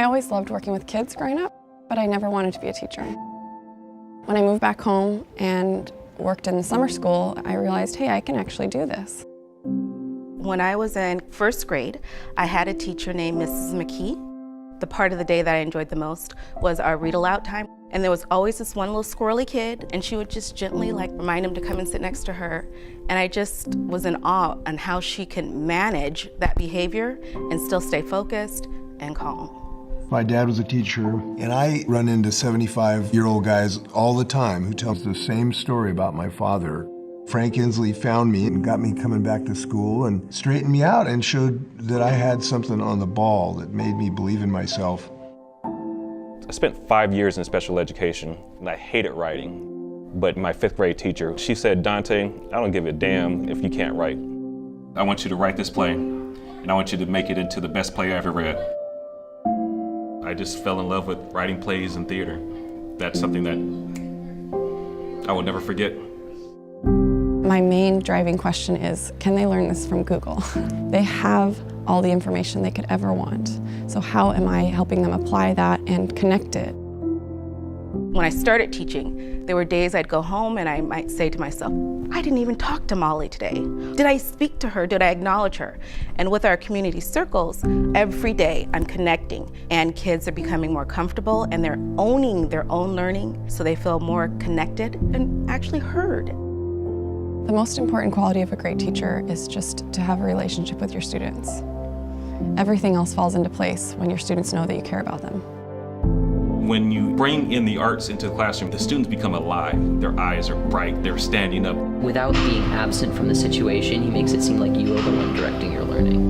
I always loved working with kids growing up, but I never wanted to be a teacher. When I moved back home and worked in the summer school, I realized, hey, I can actually do this. When I was in first grade, I had a teacher named Mrs. McKee. The part of the day that I enjoyed the most was our read aloud time. And there was always this one little squirrely kid, and she would just gently remind him to come and sit next to her. And I just was in awe on how she can manage that behavior and still stay focused and calm. My dad was a teacher, and I run into 75-year-old guys all the time who tell the same story about my father. Frank Inslee found me and got me coming back to school and straightened me out and showed that I had something on the ball that made me believe in myself. I spent 5 years in special education, and I hated writing. But my 5th grade teacher, she said, Donte, I don't give a damn if you can't write. I want you to write this play, and I want you to make it into the best play I ever read. I just fell in love with writing plays and theater. That's something that I will never forget. My main driving question is, can they learn this from Google? They have all the information they could ever want. So how am I helping them apply that and connect it? When I started teaching, there were days I'd go home and I might say to myself, I didn't even talk to Molly today. Did I speak to her? Did I acknowledge her? And with our community circles, every day I'm connecting, and kids are becoming more comfortable and they're owning their own learning so they feel more connected and actually heard. The most important quality of a great teacher is just to have a relationship with your students. Everything else falls into place when your students know that you care about them. When you bring in the arts into the classroom, the students become alive. Their eyes are bright, they're standing up. Without being absent from the situation, he makes it seem like you are the one directing your learning.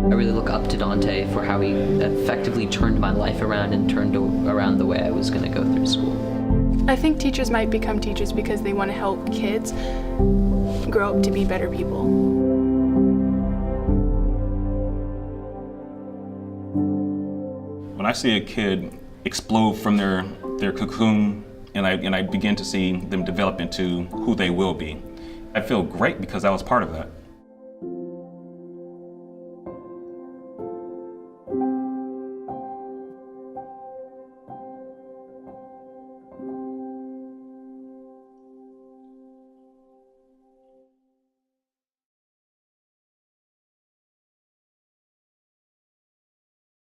I really look up to Donte for how he effectively turned my life around and turned around the way I was going to go through school. I think teachers might become teachers because they want to help kids grow up to be better people. When I see a kid explode from their cocoon and I begin to see them develop into who they will be, I feel great because I was part of that.